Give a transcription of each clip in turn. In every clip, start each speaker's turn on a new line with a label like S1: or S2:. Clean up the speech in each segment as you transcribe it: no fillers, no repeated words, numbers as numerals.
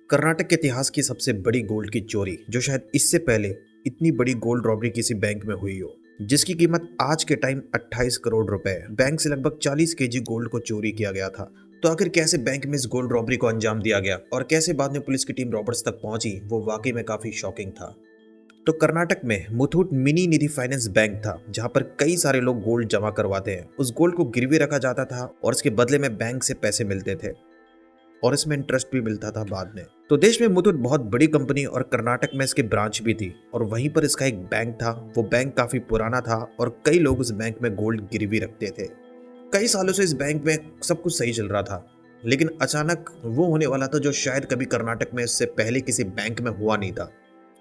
S1: कर्नाटक के इतिहास की सबसे बड़ी गोल्ड की चोरी, जो शायद इससे पहले इतनी बड़ी गोल्ड रॉबरी किसी बैंक में हुई हो, जिसकी कीमत आज के टाइम 28 करोड़ रुपए है। बैंक से लगभग 40 केजी गोल्ड को चोरी किया गया था। तो आखिर कैसे बैंक में इस गोल्ड रॉबरी को अंजाम दिया गया और कैसे बाद में पुलिस की टीम रॉबर्ट्स तक पहुंची, वो वाकई में काफी शॉकिंग था। तो कर्नाटक में मुथूट मिनी निधि फाइनेंस बैंक था, जहां पर कई सारे लोग गोल्ड जमा करवाते हैं। उस गोल्ड को गिरवी रखा जाता था और इसके बदले में बैंक से पैसे मिलते थे और इसमें इंटरेस्ट भी मिलता था बाद में। तो देश में मुथूट बहुत बड़ी कंपनी और कर्नाटक में इसकी ब्रांच भी थी और वहीं पर इसका एक बैंक था। वो बैंक काफी पुराना था और कई लोग उस बैंक में गोल्ड गिरवी रखते थे। कई सालों से इस बैंक में सब कुछ सही चल रहा था, लेकिन अचानक वो होने वाला था जो शायद कभी कर्नाटक में इससे पहले किसी बैंक में हुआ नहीं था।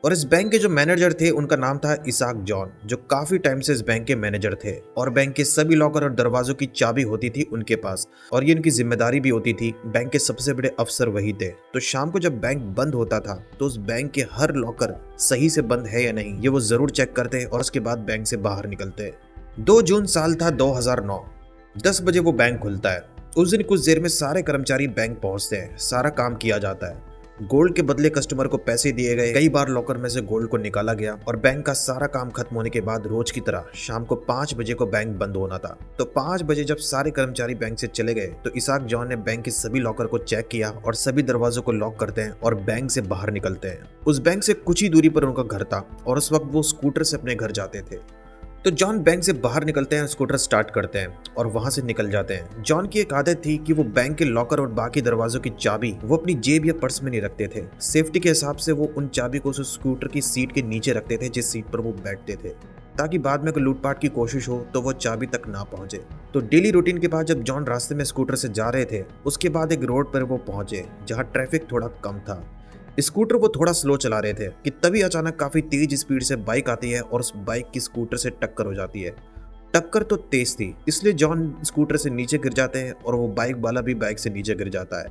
S1: और इस बैंक के जो मैनेजर थे उनका नाम था इसाक जॉन, जो काफी टाइम से इस बैंक के मैनेजर थे और बैंक के सभी लॉकर और दरवाजों की चाबी होती थी उनके पास और ये उनकी जिम्मेदारी भी होती थी। बैंक के सबसे बड़े अफसर वही थे। तो शाम को जब बैंक बंद होता था तो उस बैंक के हर लॉकर सही से बंद है या नहीं ये वो जरूर चेक करते और उसके बाद बैंक से बाहर निकलते। 2 जून साल था 2009। 10 बजे वो बैंक खुलता है। उस दिन कुछ देर में सारे कर्मचारी बैंक पहुंचते हैं। सारा काम किया जाता है। गोल्ड के बदले कस्टमर को पैसे दिए गए। कई बार लॉकर में से गोल्ड को निकाला गया और बैंक का सारा काम खत्म होने के बाद रोज की तरह शाम को 5 बजे को बैंक बंद होना था। तो 5 बजे जब सारे कर्मचारी बैंक से चले गए तो इसाक जॉन ने बैंक के सभी लॉकर को चेक किया और सभी दरवाजों को लॉक करते हैं और बैंक से बाहर निकलते हैं। उस बैंक से कुछ ही दूरी पर उनका घर था और उस वक्त वो स्कूटर से अपने घर जाते थे। तो जॉन बैंक से बाहर निकलते हैं, स्कूटर स्टार्ट करते हैं और वहां से निकल जाते हैं। जॉन की एक आदत थी कि वो बैंक के लॉकर और बाकी दरवाजों की चाबी वो अपनी जेब या पर्स में नहीं रखते थे। सेफ्टी के हिसाब से वो उन चाबी को उस स्कूटर की सीट के नीचे रखते थे जिस सीट पर वो बैठते थे, ताकि बाद में कोई लूटपाट की कोशिश हो तो वो चाबी तक ना पहुंचे। तो डेली रूटीन के बाद जब जॉन रास्ते में स्कूटर से जा रहे थे, उसके बाद एक रोड पर वो पहुंचे जहाँ ट्रैफिक थोड़ा कम था। स्कूटर वो थोड़ा स्लो चला रहे थे कि तभी अचानक काफी तेज स्पीड से बाइक आती है और उस बाइक की स्कूटर से टक्कर हो जाती है। टक्कर तो तेज थी, इसलिए जॉन स्कूटर से नीचे गिर जाते हैं और वो बाइक वाला भी बाइक से नीचे गिर जाता है।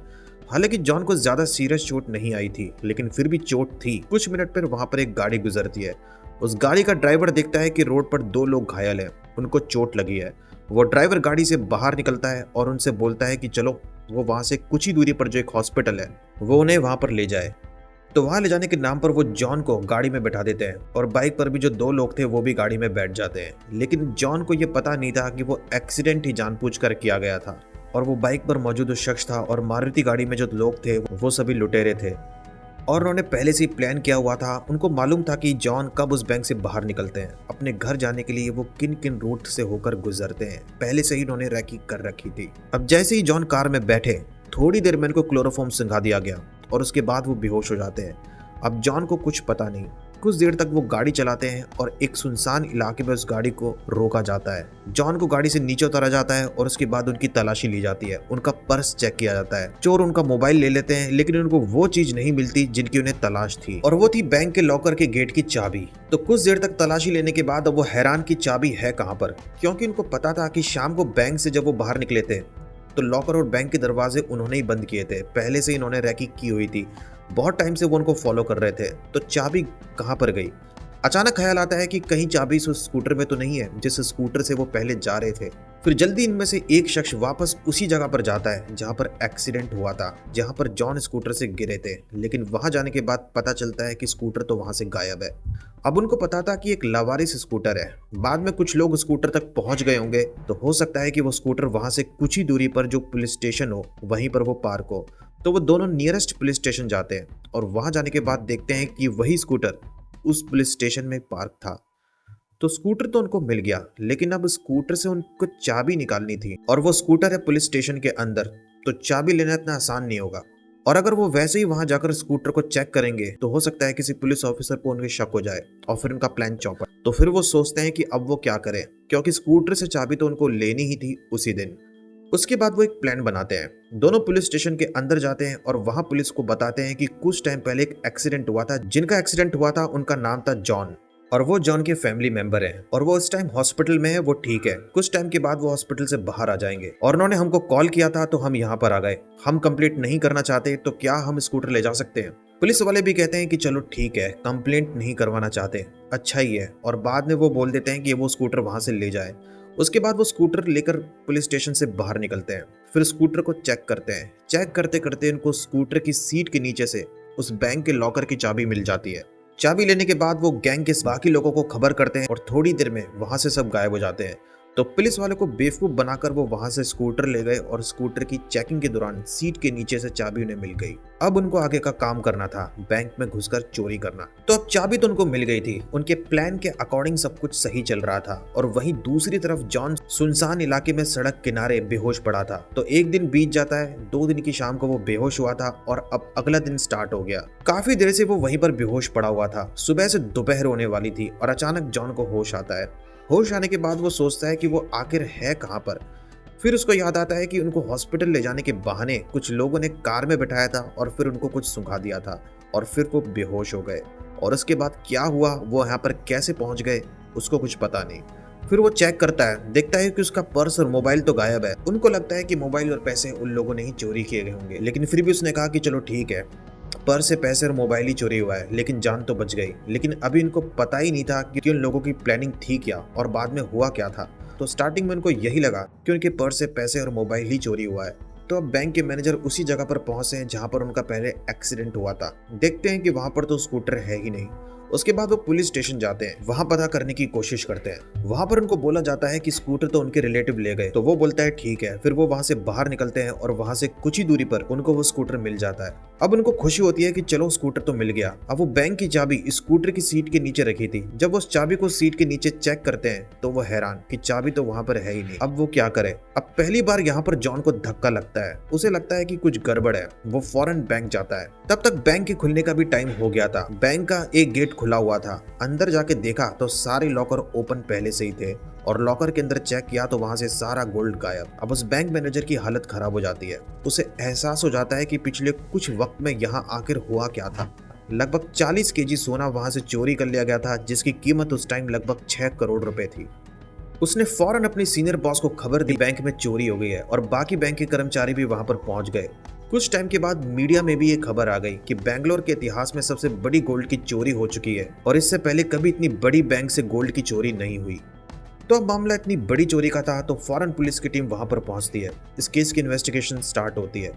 S1: हालांकि जॉन को ज्यादा सीरियस चोट नहीं आई थी, लेकिन फिर भी चोट थी। कुछ मिनट पर वहां पर एक गाड़ी गुजरती है। उस गाड़ी का ड्राइवर देखता है कि रोड पर 2 लोग घायल हैं, उनको चोट लगी है। वो ड्राइवर गाड़ी से बाहर निकलता है और उनसे बोलता है कि चलो वो वहां से कुछ ही दूरी पर जो एक हॉस्पिटल है वो उन्हें वहां पर ले जाए। तो वहां ले जाने के नाम पर वो जॉन को गाड़ी में बैठा देते हैं और बाइक पर भी जो 2 लोग थे वो भी गाड़ी में बैठ जाते हैं। लेकिन जॉन को ये पता नहीं था कि वो एक्सीडेंट ही जानबूझकर किया गया था और वो बाइक पर मौजूद उस शख्स था और मारुति गाड़ी में जो लोग थे वो सभी लुटेरे थे और उन्होंने पहले से ही प्लान किया हुआ था। उनको मालूम था कि जॉन कब उस बैंक से बाहर निकलते हैं। अपने घर जाने के लिए वो किन किन रूट से होकर गुजरते हैं पहले से ही उन्होंने रैकी कर रखी थी। अब जैसे ही जॉन कार में बैठे, थोड़ी देर में इनको क्लोरोफॉर्म सिंघा दिया गया और उसके बाद वो बेहोश हो जाते हैं। अब जॉन को कुछ पता नहीं। कुछ देर तक वो गाड़ी चलाते हैं और एक सुनसान इलाके में उस गाड़ी को रोका जाता है। जॉन को गाड़ी से नीचे उतारा जाता है और उसके बाद उनकी तलाशी ली जाती है। उनका पर्स चेक किया जाता है। चोर उनका मोबाइल ले लेते हैं, लेकिन उनको वो चीज नहीं मिलती जिनकी उन्हें तलाश थी और वो थी बैंक के लॉकर के गेट की चाबी। तो कुछ देर तक तलाशी लेने के बाद अब वो हैरान की चाबी है कहाँ पर, क्योंकि उनको पता था कि शाम को बैंक से जब वो बाहर निकले थे तो लॉकर और बैंक के दरवाजे उन्होंने ही बंद किए थे। पहले से इन्होंने रैकी की हुई थी। बहुत टाइम से वो उनको फॉलो कर रहे थे। तो चाबी कहाँ पर गई? अचानक ख्याल आता है कि कहीं चाबी उस स्कूटर में तो नहीं है जिस स्कूटर से वो पहले जा रहे थे। फिर जल्दी इनमें से एक शख्स वापस उसी जगह पर जाता है जहां पर एक्सीडेंट हुआ था, जहां पर जॉन स्कूटर से गिरे थे। लेकिन वहां जाने के बाद पता चलता है कि स्कूटर तो वहां से गायब है। अब उनको पता था कि एक लावारिस स्कूटर है। बाद में कुछ लोग स्कूटर तक पहुंच गए होंगे, तो हो सकता है कि वो स्कूटर वहां से कुछ ही दूरी पर जो पुलिस स्टेशन हो वहीं पर वो पार्क हो। तो वो दोनों नियरेस्ट पुलिस स्टेशन जाते हैं और वहां जाने के बाद देखते हैं कि वही स्कूटर उस पुलिस स्टेशन में पार्क था। तो स्कूटर तो उनको मिल गया, लेकिन अब स्कूटर से उनको चाबी निकालनी थी और वो स्कूटर है पुलिस स्टेशन के अंदर, तो चाबी लेना इतना आसान नहीं होगा। और अगर वो वैसे ही वहां जाकर स्कूटर को चेक करेंगे तो हो सकता है किसी पुलिस ऑफिसर को उनके शक हो जाए और फिर उनका प्लान चौपट। तो फिर वो सोचते हैं कि अब वो क्या करें, क्योंकि स्कूटर से चाबी तो उनको लेनी ही थी उसी दिन। उसके बाद वो एक प्लान बनाते हैं। दोनों पुलिस स्टेशन के अंदर जाते हैं और वहां पुलिस को बताते हैं कि कुछ टाइम पहले एक एक्सीडेंट हुआ था। जिनका एक्सीडेंट हुआ था उनका नाम था जॉन और वो जॉन के फैमिली मेंबर हैं और वो इस टाइम हॉस्पिटल में है। वो ठीक है, कुछ टाइम के बाद वो हॉस्पिटल से बाहर आ जाएंगे और उन्होंने हमको कॉल किया था तो हम यहाँ पर आ गए। हम कंप्लेंट नहीं करना चाहते, तो क्या हम स्कूटर ले जा सकते हैं? पुलिस वाले भी कहते हैं कि चलो ठीक है, कंप्लेंट नहीं करवाना चाहते, अच्छा ही है। और बाद में वो बोल देते हैं कि वो स्कूटर वहां से ले जाए। उसके बाद वो स्कूटर लेकर पुलिस स्टेशन से बाहर निकलते हैं। फिर स्कूटर को चेक करते हैं। चेक करते करते इनको स्कूटर की सीट के नीचे से उस बैंक के लॉकर की चाबी मिल जाती है। चाबी लेने के बाद वो गैंग के बाकी लोगों को खबर करते हैं और थोड़ी देर में वहां से सब गायब हो जाते हैं। तो पुलिस वालों को बेवकूफ बनाकर वो वहां से स्कूटर ले गए और स्कूटर की चेकिंग के दौरान सीट के नीचे से चाबी उन्हें मिल गई। अब उनको आगे का काम करना था, बैंक में घुसकर चोरी करना। तो अब चाबी तो उनको मिल गई थी, उनके प्लान के अकॉर्डिंग सब कुछ सही चल रहा था। और वहीं दूसरी तरफ जॉन सुनसान इलाके में सड़क किनारे बेहोश पड़ा था। तो एक दिन बीत जाता है, 2 दिन की शाम को वो बेहोश हुआ था और अब अगला दिन स्टार्ट हो गया। काफी देर से वो वहीं पर बेहोश पड़ा हुआ था। सुबह से दोपहर होने वाली थी और अचानक जॉन को होश आता है। होश आने के बाद वो सोचता है कि वो आखिर है कहाँ पर। फिर उसको याद आता है कि उनको हॉस्पिटल ले जाने के बहाने कुछ लोगों ने कार में बिठाया था और फिर उनको कुछ सुंघा दिया था और फिर वो बेहोश हो गए। और उसके बाद क्या हुआ, वो यहाँ पर कैसे पहुंच गए, उसको कुछ पता नहीं। फिर वो चेक करता है, देखता है कि उसका पर्स और मोबाइल तो गायब है। उनको लगता है कि मोबाइल और पैसे उन लोगों ने ही चोरी किए गए होंगे, लेकिन फिर भी उसने कहा कि चलो ठीक है, पर्स से पैसे और मोबाइल ही चोरी हुआ है, लेकिन जान तो बच गई। लेकिन अभी इनको पता ही नहीं था कि उन लोगों की प्लानिंग थी क्या और बाद में हुआ क्या था। तो स्टार्टिंग में उनको यही लगा कि उनके पर्स से पैसे और मोबाइल ही चोरी हुआ है। तो अब बैंक के मैनेजर उसी जगह पर पहुंचे हैं जहां पर उनका पहले एक्सीडेंट हुआ था। देखते हैं कि वहां पर तो स्कूटर है ही नहीं। उसके बाद वो पुलिस स्टेशन जाते हैं, वहां पता करने की कोशिश करते हैं। वहां पर उनको बोला जाता है कि स्कूटर तो उनके रिलेटिव ले गए। तो वो बोलता है ठीक है। फिर वो वहां से बाहर निकलते हैं और वहां से कुछ ही दूरी पर उनको वो स्कूटर मिल जाता है। अब उनको खुशी होती है कि चलो स्कूटर तो मिल गया। अब वो बैंक की चाबी स्कूटर की सीट के नीचे रखी थी। जब वो उस चाबी को सीट के नीचे चेक करते हैं तो वो हैरान कि चाबी तो वहां पर है ही नहीं। अब वो क्या करे। अब पहली बार यहाँ पर जॉन को धक्का लगता है। उसे लगता है कि कुछ गड़बड़ है। वो फौरन बैंक जाता है। तब तक बैंक के खुलने का भी टाइम हो गया था। बैंक का एक गेट खुला हुआ था। अंदर जाके देखा तो सारे लॉकर ओपन पहले से ही थे और लॉकर के अंदर चेक किया तो वहां से सारा गोल्ड गायब। अब उस बैंक मैनेजर की हालत खराब हो जाती है। उसे एहसास हो जाता है कि पिछले कुछ वक्त में यहाँ आखिर हुआ क्या था। लगभग 40 केजी सोना वहां से चोरी कर लिया गया था, जिसकी कीमत उस टाइम लगभग 6 करोड़ रुपए थी। उसने फौरन अपनी सीनियर बॉस को खबर दी बैंक में चोरी हो गई है और बाकी बैंक के कर्मचारी भी वहां पर पहुंच गए। कुछ टाइम के बाद मीडिया में भी ये खबर आ गई कि बेंगलोर के इतिहास में सबसे बड़ी गोल्ड की चोरी हो चुकी है और इससे पहले कभी इतनी बड़ी बैंक से गोल्ड की चोरी नहीं हुई। तो अब मामला इतनी बड़ी चोरी का था तो फौरन पुलिस की टीम वहां पर पहुंचती है। इस केस की इन्वेस्टिगेशन स्टार्ट होती है।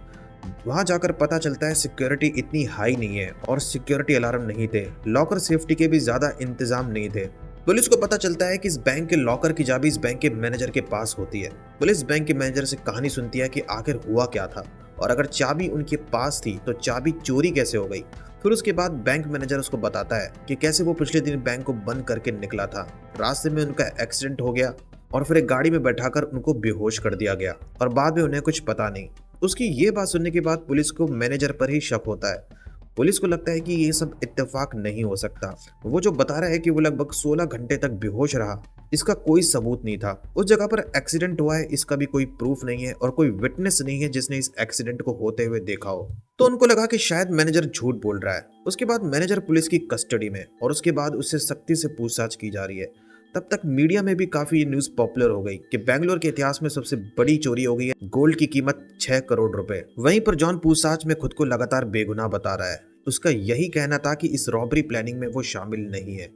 S1: वहां जाकर पता चलता है सिक्योरिटी इतनी हाई नहीं है और सिक्योरिटी अलार्म नहीं थे। लॉकर सेफ्टी के भी ज्यादा इंतजाम नहीं थे। पुलिस को पता चलता है कि इस बैंक के लॉकर की चाबी इस बैंक के मैनेजर के पास होती है। पुलिस बैंक के मैनेजर से कहानी सुनती है कि आखिर हुआ क्या था और अगर चाबी उनके पास थी तो चाबी चोरी कैसे हो गई। फिर उसके बाद बैंक मैनेजर उसको बताता है कि कैसे वो पिछले दिन बैंक को बंद करके निकला था। रास्ते में उनका एक्सीडेंट हो गया और फिर एक गाड़ी में बैठाकर उनको बेहोश कर दिया गया और बाद में उन्हें कुछ पता नहीं। उसकी ये बात सुनने के बाद पुलिस को मैनेजर पर ही शक होता है। पुलिस को लगता है कि ये सब इत्तेफाक नहीं हो सकता। वो जो बता रहा है कि वो लगभग 16 घंटे तक बेहोश रहा, इसका कोई सबूत नहीं था। उस जगह पर एक्सीडेंट हुआ है, इसका भी कोई प्रूफ नहीं है और कोई विटनेस नहीं है जिसने इस एक्सीडेंट को होते हुए देखा हो। तो उनको लगा कि शायद मैनेजर झूठ बोल रहा है। उसके बाद मैनेजर पुलिस की कस्टडी में और उसके बाद उससे सख्ती से पूछताछ की जा रही है। तब तक मीडिया में भी काफी न्यूज पॉपुलर हो गई कि बेंगलोर के इतिहास में सबसे बड़ी चोरी हो गई है, गोल्ड की कीमत 6 करोड़ रुपए। वहीं पर जॉन पूछताछ में खुद को लगातार बेगुनाह बता रहा है। उसका यही कहना था कि इस रॉबरी प्लानिंग में वो शामिल नहीं है।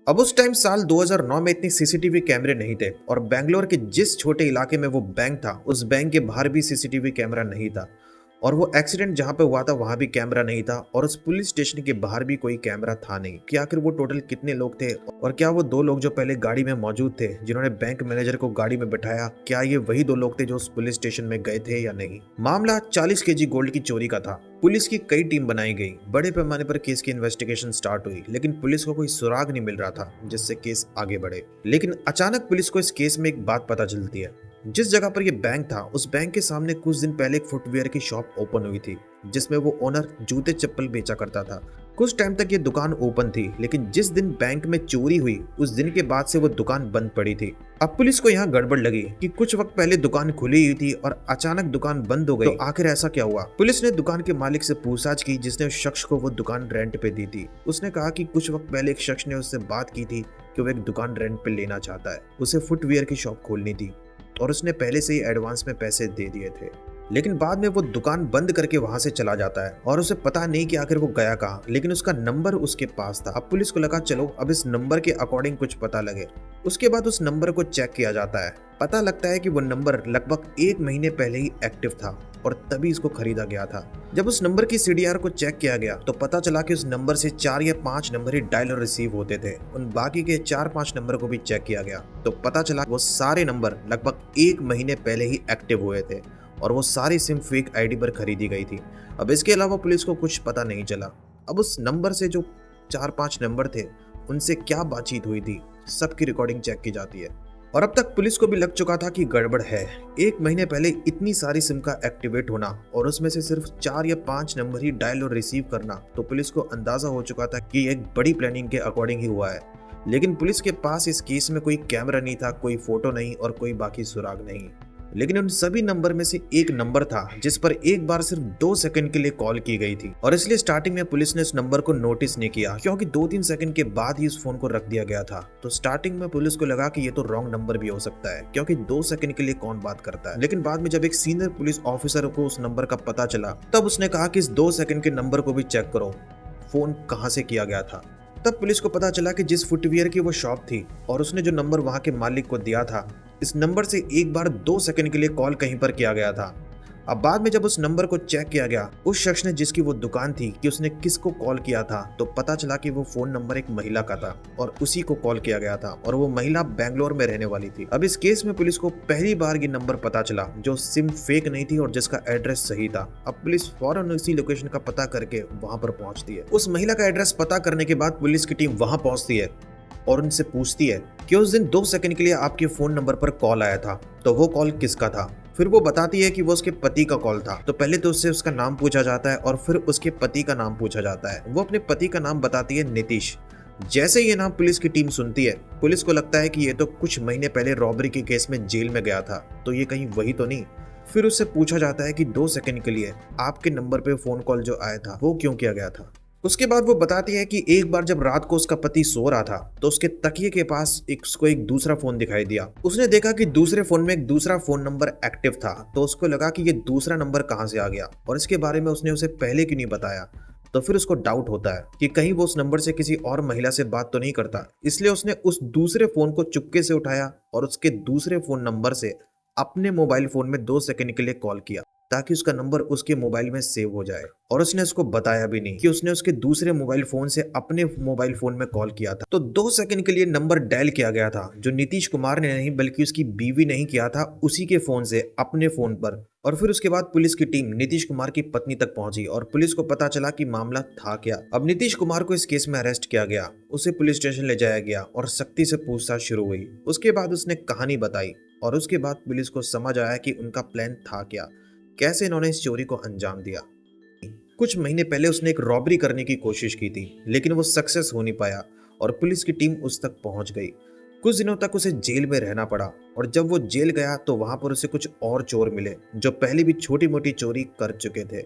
S1: अब उस टाइम साल 2009 में इतनी सीसीटीवी कैमरे नहीं थे और बेंगलोर के जिस छोटे इलाके में वो बैंक था उस बैंक के बाहर भी सीसीटीवी कैमरा नहीं था और वो एक्सीडेंट जहां पे हुआ था वहां भी कैमरा नहीं था और उस पुलिस स्टेशन के बाहर भी कोई कैमरा था नहीं कि आखिर वो टोटल कितने लोग थे और क्या वो 2 लोग जो पहले गाड़ी में मौजूद थे जिन्होंने बैंक मैनेजर को गाड़ी में बैठाया, क्या ये वही 2 लोग थे जो उस पुलिस स्टेशन में गए थे या नहीं। मामला 40 केजी गोल्ड की चोरी का था। पुलिस की कई टीम बनाई गई, बड़े पैमाने पर केस की इन्वेस्टिगेशन स्टार्ट हुई, लेकिन पुलिस को कोई सुराग नहीं मिल रहा था जिससे केस आगे बढ़े। लेकिन अचानक पुलिस को इस केस में एक बात पता चलती है। जिस जगह पर यह बैंक था उस बैंक के सामने कुछ दिन पहले एक फुटवेयर की शॉप ओपन हुई थी जिसमें वो ओनर जूते चप्पल बेचा करता था। कुछ टाइम तक ये दुकान ओपन थी, लेकिन जिस दिन बैंक में चोरी हुई उस दिन के बाद से वो दुकान बंद पड़ी थी। अब पुलिस को यहाँ गड़बड़ लगी कि कुछ वक्त पहले दुकान खुली हुई थी और अचानक दुकान बंद हो गई, तो आखिर ऐसा क्या हुआ। पुलिस ने दुकान के मालिक से पूछताछ की जिसने उस शख्स को वो दुकान रेंट पे दी थी। उसने कहा कि कुछ वक्त पहले एक शख्स ने उससे बात की थी कि वो एक दुकान रेंट पे लेना चाहता है। उसे फुटवियर की शॉप खोलनी थी और उसने पहले से ही एडवांस में पैसे दे दिए थे। लेकिन बाद में वो दुकान बंद करके वहां से चला जाता है और उसे पता नहीं कि आखिर वो गया कहाँ, लेकिन उसका नंबर उसके पास था। अब पुलिस को लगा चलो अब इस नंबर के अकॉर्डिंग कुछ पता लगे। उसके बाद उस नंबर को चेक किया जाता है। पता लगता है कि वो नंबर लगभग 1 महीने पहले ही एक्टिव था और तभी इसको खरीदा गया था। जब उस नंबर की CDR को चेक किया गया तो पता चला कि उस नंबर से 4 या 5 नंबर ही डायल और रिसीव होते थे। उन बाकी के 4-5 नंबर को भी चेक किया गया तो पता चला वो सारे नंबर लगभग 1 महीने पहले ही एक्टिव हुए थे और वो सारी सिम फेक ID पर खरीदी गई थी। अब इसके अलावा पुलिस को कुछ पता नहीं चला। अब उस नंबर से जो 4-5 नंबर थे उनसे क्या बातचीत हुई थी, सबकी रिकॉर्डिंग चेक की जाती है। और अब तक पुलिस को भी लग चुका था कि गड़बड़ है। 1 महीने पहले इतनी सारी सिम का एक्टिवेट होना और उसमें से सिर्फ 4 या 5 नंबर ही डायल और रिसीव करना, तो पुलिस को अंदाजा हो चुका था कि एक बड़ी प्लानिंग के अकॉर्डिंग ही हुआ है। लेकिन पुलिस के पास इस केस में कोई कैमरा नहीं था, कोई फोटो नहीं और कोई बाकी सुराग नहीं। लेकिन उन सभी नंबर में से एक नंबर था जिस पर एक बार सिर्फ 2 सेकंड के लिए कॉल की गई थी और इसलिए स्टार्टिंग में पुलिस ने इस नंबर को नोटिस नहीं किया क्योंकि 2-3 सेकंड के बाद ही इस फोन को रख दिया गया था। तो स्टार्टिंग में पुलिस को लगा कि ये तो रॉन्ग नंबर भी हो सकता है क्योंकि 2 सेकंड के लिए कौन बात करता है। लेकिन बाद में जब एक सीनियर पुलिस ऑफिसर को उस नंबर का पता चला तब उसने कहा कि इस 2 सेकंड के नंबर को भी चेक करो, फोन कहाँ से किया गया था। तब पुलिस को पता चला कि जिस फुटवियर की वो शॉप थी और उसने जो नंबर वहां के मालिक को दिया था, इस नंबर से एक बार 2 सेकंड के लिए कॉल कहीं पर किया गया था। अब बाद में जब उस नंबर को चेक किया गया उस शख्स ने जिसकी वो दुकान थी कि उसने किसको कॉल किया था, तो पता चला कि वो फोन नंबर एक महिला का था और उसी को कॉल किया गया था और वो महिला बेंगलोर में रहने वाली थी। अब इस केस में पुलिस को पहली बार ये नंबर पता चला जो सिम फेक नहीं थी और जिसका एड्रेस सही था। अब पुलिस फौरन उसी लोकेशन का पता करके वहां पर पहुंचती है। उस महिला का एड्रेस पता करने के बाद पुलिस की टीम वहां पहुंचती है और उनसे पूछती है कि उस दिन 2 सेकंड के लिए आपके फोन नंबर पर कॉल आया था, तो वो कॉल किसका था। फिर वो बताती है कि वो उसके पति का कॉल था। तो पहले तो उससे उसका नाम पूछा जाता है और फिर उसके पति का नाम पूछा जाता है। वो अपने पति का नाम बताती है नीतीश। जैसे ये नाम पुलिस की टीम सुनती है पुलिस को लगता है कि ये तो कुछ महीने पहले रॉबरी के केस में जेल में गया था, तो ये कहीं वही तो नहीं। फिर उससे पूछा जाता है कि 2 सेकंड के लिए आपके नंबर पे फोन कॉल जो आया था वो क्यों किया गया था। उसके बाद वो बताती है कि एक बार जब रात को उसका पति सो रहा था तो उसके तकिए के पास उसको एक दूसरा फोन दिखाई दिया। उसने देखा कि दूसरे फोन में एक दूसरा फोन नंबर एक्टिव था, तो उसको लगा कि ये दूसरा नंबर कहाँ से आ गया और इसके बारे में उसने उसे पहले क्यों नहीं बताया। तो फिर उसको डाउट होता है कि कहीं वो उस नंबर से किसी और महिला से बात तो नहीं करता, इसलिए उसने उस दूसरे फोन को चुपके से उठाया और उसके दूसरे फोन नंबर से अपने मोबाइल फोन में 2 सेकंड के लिए कॉल किया ताकि उसका नंबर उसके मोबाइल में सेव हो जाए। और उसने उसको बताया भी नहीं कि उसने उसके दूसरे मोबाइल फोन से अपने मोबाइल फोन में कॉल किया था। तो 2 सेकंड के लिए नंबर डायल किया गया था जो नीतीश कुमार ने नहीं बल्कि उसकी बीवी ने ही किया था, उसी के फोन से अपने फोन पर। और फिर उसके बाद पुलिस की टीम नीतीश कुमार की पत्नी तक पहुंची और पुलिस को पता चला कि मामला था क्या। अब नीतीश कुमार को इस केस में अरेस्ट किया गया, उसे पुलिस स्टेशन ले जाया गया और सख्ती से पूछताछ शुरू हुई। उसके बाद उसने कहानी बताई और उसके बाद पुलिस को समझ आया कि उनका प्लान था क्या, कैसे इन्होंने इस चोरी को अंजाम दिया। कुछ महीने पहले उसने एक रॉबरी करने की कोशिश की थी लेकिन वो सक्सेस हो नहीं पाया और पुलिस की टीम उस तक पहुंच गई। कुछ दिनों तक उसे जेल में रहना पड़ा और जब वो जेल गया तो वहां पर उसे कुछ और चोर मिले जो पहले भी छोटी मोटी चोरी कर चुके थे।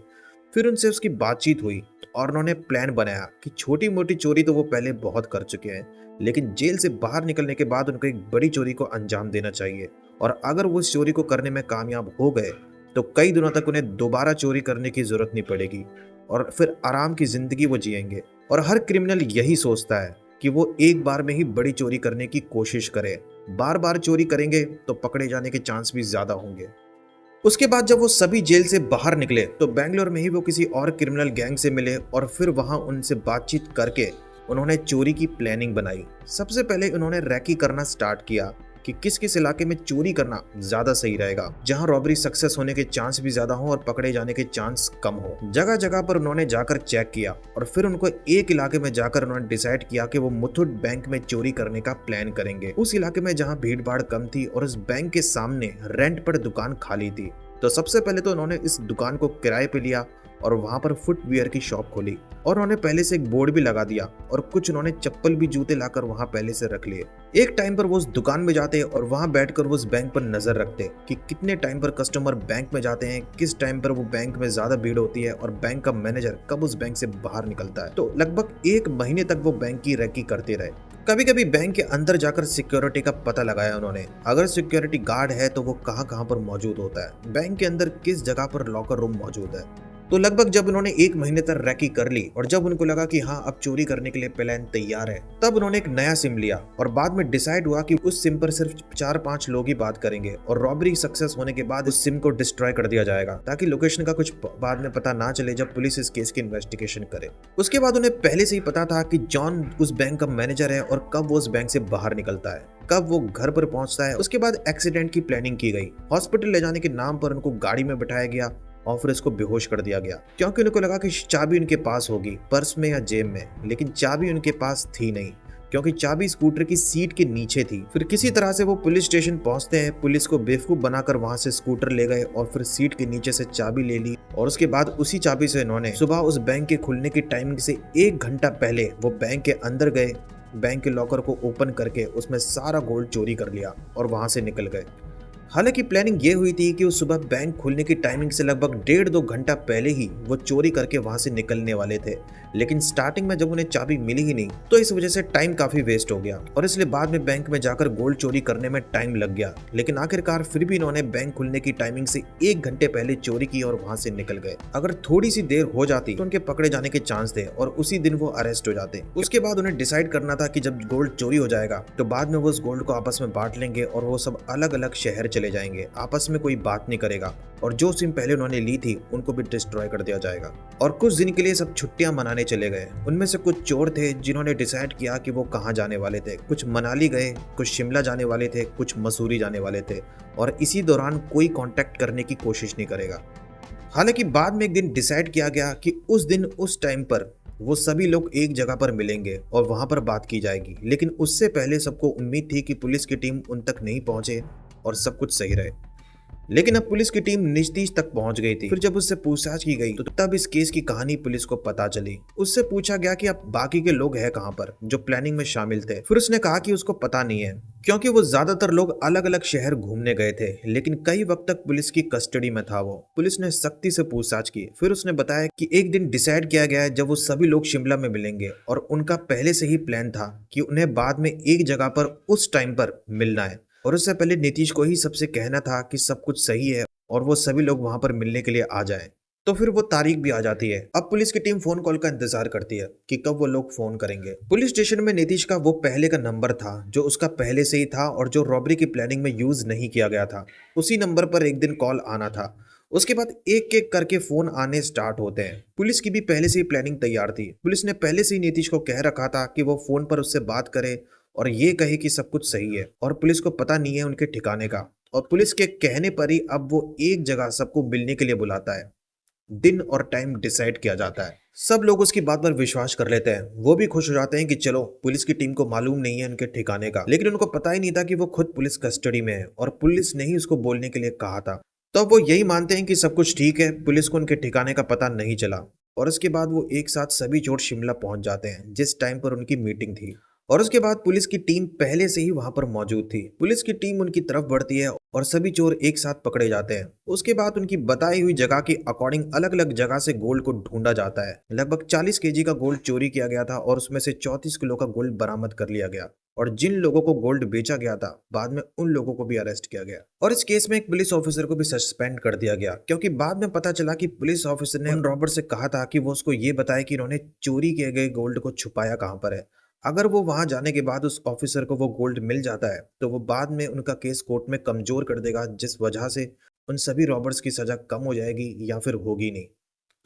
S1: फिर उनसे उसकी बातचीत हुई और उन्होंने प्लान बनाया कि छोटी मोटी चोरी तो वो पहले बहुत कर चुके हैं, लेकिन जेल से बाहर निकलने के बाद उनको एक बड़ी चोरी को अंजाम देना चाहिए और अगर वो इस चोरी को करने में कामयाब हो गए तो कई दिनों तक उन्हें दोबारा चोरी करने की जरूरत नहीं पड़ेगी और फिर आराम की जिंदगी वो जिएंगे। और हर क्रिमिनल यही सोचता है कि वो एक बार में ही बड़ी चोरी करने की कोशिश करे। बार बार चोरी करेंगे तो पकड़े जाने के चांस भी ज्यादा होंगे। उसके बाद जब वो सभी जेल से बाहर निकले तो बेंगलोर में ही वो किसी और क्रिमिनल गैंग से मिले और फिर वहां उनसे बातचीत करके उन्होंने चोरी की प्लानिंग बनाई। सबसे पहले उन्होंने रैकी करना स्टार्ट किया कि किस किस इलाके में चोरी करना ज्यादा सही रहेगा, जहां रॉबरी सक्सेस होने के चांस भी ज्यादा हो और पकड़े जाने के चांस कम हो। जगह जगह पर उन्होंने जाकर चेक किया और फिर उनको एक इलाके में जाकर उन्होंने डिसाइड किया कि वो मुथूट बैंक में चोरी करने का प्लान करेंगे, उस इलाके में जहां भीड़ भाड़ कम थी और उस बैंक के सामने रेंट पर दुकान खाली थी। तो सबसे पहले तो उन्होंने इस दुकान को किराए पे लिया और वहां पर फुटवियर की शॉप खोली और उन्होंने पहले से एक बोर्ड भी लगा दिया और कुछ उन्होंने चप्पल भी जूते लाकर वहां पहले से रख लिए। एक टाइम पर वो उस दुकान में जाते और वहां बैठकर वो उस बैंक पर नजर रखते कि कितने टाइम पर कस्टमर बैंक में जाते हैं, किस टाइम पर वो बैंक में ज्यादा भीड़ होती है और बैंक का मैनेजर कब उस बैंक से बाहर निकलता है। तो लगभग 1 महीने तक वो बैंक की रैकी करते रहे कभी कभी बैंक के अंदर जाकर सिक्योरिटी का पता लगाया उन्होंने। अगर सिक्योरिटी गार्ड है तो वो कहाँ कहाँ पर मौजूद होता है, बैंक के अंदर किस जगह पर लॉकर रूम मौजूद है। तो लगभग जब उन्होंने 1 महीने तक रैकी कर ली और जब उनको लगा कि हाँ अब चोरी करने के लिए प्लान तैयार है, तब उन्होंने एक नया सिम लिया और बाद में डिसाइड हुआ कि उस सिम पर सिर्फ 4-5 लोग ही बात करेंगे और रॉबरी सक्सेस होने के बाद उस सिम को डिस्ट्रॉय कर दिया जाएगा ताकि लोकेशन का कुछ बाद में पता ना चले जब पुलिस इस केस की इन्वेस्टिगेशन करे। उसके बाद उन्हें पहले से ही पता था कि जॉन उस बैंक का मैनेजर है और कब वो उस बैंक से बाहर निकलता है, कब वो घर पर पहुंचता है। उसके बाद एक्सीडेंट की प्लानिंग की गई। हॉस्पिटल ले जाने के नाम पर उनको गाड़ी में बिठाया गया और फिर उसको बेहोश कर दिया गया क्योंकि उनको लगा कि चाबी उनके पास होगी पर्स में या जेब में, लेकिन चाबी उनके पास थी नहीं क्योंकि चाबी स्कूटर की सीट के नीचे थी। फिर किसी तरह से वो पुलिस स्टेशन पहुंचते हैं, पुलिस को बेवकूफ बनाकर वहां से स्कूटर ले गए और फिर सीट के नीचे से चाबी ले ली और उसके बाद उसी चाबी से इन्होंने सुबह उस बैंक के खुलने की टाइमिंग से 1 घंटा पहले वो बैंक के अंदर गए, बैंक के लॉकर को ओपन करके उसमें सारा गोल्ड चोरी कर लिया और वहां से निकल गए। हालांकि प्लानिंग ये हुई थी कि वो सुबह बैंक खुलने की टाइमिंग से लगभग 1.5-2 घंटा पहले ही वो चोरी करके वहां से निकलने वाले थे, लेकिन स्टार्टिंग में जब उन्हें चाबी मिली ही नहीं तो इस वजह से टाइम काफी वेस्ट हो गया और इसलिए बाद में बैंक में जाकर गोल्ड चोरी करने में टाइम लग गया। लेकिन आखिरकार फिर भी इन्होंने बैंक खुलने की टाइमिंग से 1 घंटे पहले चोरी की और वहां से निकल गए। अगर थोड़ी सी देर हो जाती तो उनके पकड़े जाने के चांस थे और उसी दिन वो अरेस्ट हो जाते। उसके बाद उन्हें डिसाइड करना था कि जब गोल्ड चोरी हो जाएगा तो बाद में वो उस गोल्ड को आपस में बांट लेंगे और वो सब अलग अलग शहर चले जाएंगे, आपस में कोई बात नहीं करेगा और जो सिम पहले उन्होंने ली थी उनको भी डिस्ट्रॉय कर दिया जाएगा। और कुछ दिन के लिए सब छुट्टियां मनाने चले गए। उनमें से कुछ चोर थे जिन्होंने डिसाइड किया कि वो कहां जाने वाले थे। कुछ मनाली गए, कुछ शिमला जाने वाले थे, कुछ मसूरी जाने वाले थे और इसी दौरान कोई कांटेक्ट करने की कोशिश नहीं करेगा। हालांकि बाद में एक दिन डिसाइड किया गया कि उस दिन उस टाइम पर वो सभी लोग एक जगह पर मिलेंगे और वहां पर बात की जाएगी, लेकिन उससे पहले सबको उम्मीद थी कि पुलिस की टीम उन तक नहीं पहुंचे और सब कुछ सही रहे। लेकिन अब पुलिस की टीम निस्तीज तक पहुंच गई थी। फिर जब उससे पूछताछ की गई तो तब इस केस की कहानी पुलिस को पता चली। उससे पूछा गया कि अब बाकी के लोग हैं कहां पर जो प्लानिंग में शामिल थे। फिर उसने कहा कि उसको पता नहीं है क्योंकि वो ज्यादातर लोग अलग अलग शहर घूमने गए थे, लेकिन कई वक्त तक पुलिस की कस्टडी में था वो। पुलिस ने सख्ती से पूछताछ की। फिर उसने बताया कि एक दिन डिसाइड किया गया है जब वो सभी लोग शिमला में मिलेंगे और उनका पहले से ही प्लान था कि उन्हें बाद में एक जगह पर उस टाइम पर मिलना है और उससे पहले नीतीश को ही सबसे कहना था कि सब कुछ सही है और वो सभी लोग वहां पर मिलने के लिए आ जाएं। तो फिर वो तारीख भी आ जाती है। अब पुलिस की टीम फोन कॉल का इंतजार करती है कि कब वो लोग फोन करेंगे। पुलिस स्टेशन में नीतीश का वो पहले का नंबर था जो उसका पहले से ही था और जो रॉबरी की प्लानिंग में यूज नहीं किया गया था। उसी नंबर पर एक दिन कॉल आना था। उसके बाद एक एक करके फोन आने स्टार्ट होते हैं। पुलिस की भी पहले से ही प्लानिंग तैयार थी। पुलिस ने पहले से ही नीतीश को कह रखा था कि वो फोन पर उससे बात करे और ये कहे कि सब कुछ सही है और पुलिस को पता नहीं है उनके ठिकाने का। और पुलिस के कहने पर ही अब वो एक जगह सबको मिलने के लिए बुलाता है। दिन और टाइम डिसाइड किया जाता है। सब लोग उसकी बात पर विश्वास कर लेते हैं। वो भी खुश हो जाते हैं कि चलो पुलिस की टीम को मालूम नहीं है उनके ठिकाने का, लेकिन उनको पता ही नहीं था कि वो खुद पुलिस कस्टडी में है और पुलिस ने ही उसको बोलने के लिए कहा था। तो अब वो यही मानते हैं कि सब कुछ ठीक है, पुलिस को उनके ठिकाने का पता नहीं चला। और उसके बाद वो एक साथ सभी चोर शिमला पहुंच जाते हैं जिस टाइम पर उनकी मीटिंग थी। और उसके बाद पुलिस की टीम पहले से ही वहां पर मौजूद थी। पुलिस की टीम उनकी तरफ बढ़ती है और सभी चोर एक साथ पकड़े जाते हैं। उसके बाद उनकी बताई हुई जगह के अकॉर्डिंग अलग अलग जगह से गोल्ड को ढूंढा जाता है। लगभग 40 केजी का गोल्ड चोरी किया गया था और उसमें से 34 किलो का गोल्ड बरामद कर लिया गया और जिन लोगों को गोल्ड बेचा गया था बाद में उन लोगों को भी अरेस्ट किया गया। और इस केस में एक पुलिस ऑफिसर को भी सस्पेंड कर दिया गया क्योंकि बाद में पता चला कि पुलिस ऑफिसर ने उन रॉबर से कहा था कि वो उसको ये बताए कि इन्होंने चोरी किए गए गोल्ड को छुपाया कहां पर है। अगर वो वहां जाने के बाद उस ऑफिसर को वो गोल्ड मिल जाता है तो वो बाद में उनका केस कोर्ट में कमजोर कर देगा, जिस वजह से उन सभी रॉबर्स की सजा कम हो जाएगी या फिर होगी नहीं।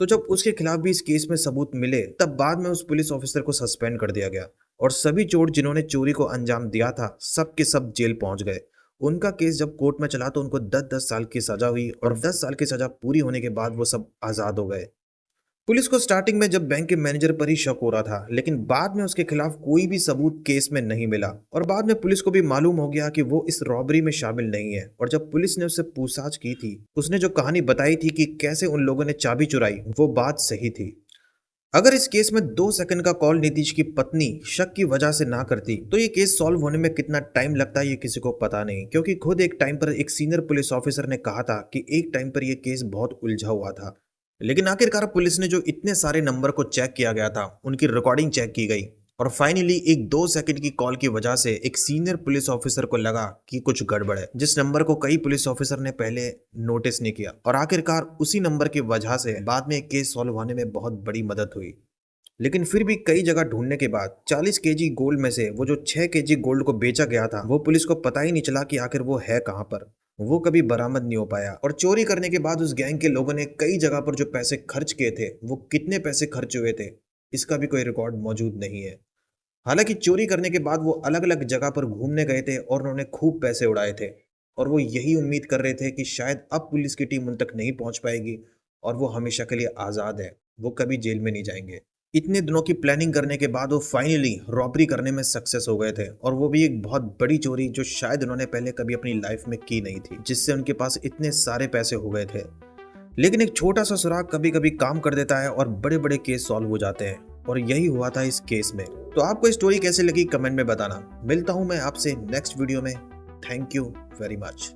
S1: तो जब उसके खिलाफ भी इस केस में सबूत मिले तब बाद में उस पुलिस ऑफिसर को सस्पेंड कर दिया गया और सभी चोर जिन्होंने चोरी को अंजाम दिया था सब के सब जेल पहुंच गए। उनका केस जब कोर्ट में चला तो उनको 10-10 साल की सजा हुई और 10 साल की सजा पूरी होने के बाद वो सब आजाद हो गए। पुलिस को स्टार्टिंग में जब बैंक के मैनेजर पर ही शक हो रहा था, लेकिन बाद में उसके खिलाफ कोई भी सबूत केस में नहीं मिला और बाद में पुलिस को भी मालूम हो गया कि वो इस रॉबरी में शामिल नहीं है। और जब पुलिस ने उससे पूछताछ की थी उसने जो कहानी बताई थी कि कैसे उन लोगों ने चाबी चुराई वो बात सही थी। अगर इस केस में 2 सेकंड का कॉल नीतीश की पत्नी शक की वजह से ना करती तो ये केस सॉल्व होने में कितना टाइम लगता है ये किसी को पता नहीं, क्योंकि खुद एक टाइम पर एक सीनियर पुलिस ऑफिसर ने कहा था कि एक टाइम पर यह केस बहुत उलझा हुआ था। लेकिन आखिरकार पुलिस ने जो इतने सारे नंबर को चेक किया गया था उनकी रिकॉर्डिंग चेक की गई और फाइनली एक 2 सेकंड की कॉल की वजह से एक सीनियर पुलिस ऑफिसर को लगा कि कुछ गड़बड़ है, जिस नंबर को कई पुलिस ऑफिसर ने पहले नोटिस नहीं किया। और आखिरकार उसी नंबर की वजह से बाद में केस सॉल्व होने में बहुत बड़ी मदद हुई। लेकिन फिर भी कई जगह ढूंढने के बाद 40 केजी गोल्ड में से वो जो 6 केजी गोल्ड को बेचा गया था, वो पुलिस को पता ही नहीं चला कि आखिर वो है कहाँ पर। वो कभी बरामद नहीं हो पाया। और चोरी करने के बाद उस गैंग के लोगों ने कई जगह पर जो पैसे खर्च किए थे, वो कितने पैसे खर्च हुए थे, इसका भी कोई रिकॉर्ड मौजूद नहीं है। हालांकि चोरी करने के बाद वो अलग अलग जगह पर घूमने गए थे और उन्होंने खूब पैसे उड़ाए थे। और वो यही उम्मीद कर रहे थे कि शायद अब पुलिस की टीम उन तक नहीं पहुंच पाएगी और वो हमेशा के लिए आज़ाद है, वो कभी जेल में नहीं जाएंगे। इतने दिनों की प्लानिंग करने के बाद वो फाइनली रॉबरी करने में सक्सेस हो गए थे, और वो भी एक बहुत बड़ी चोरी जो शायद उन्होंने पहले कभी अपनी लाइफ में की नहीं थी, जिससे उनके पास इतने सारे पैसे हो गए थे। लेकिन एक छोटा सा सुराग कभी कभी काम कर देता है और बड़े बड़े केस सॉल्व हो जाते हैं, और यही हुआ था इस केस में। तो आपको स्टोरी कैसे लगी कमेंट में बताना। मिलता हूं मैं आपसे नेक्स्ट वीडियो में। Thank you very much.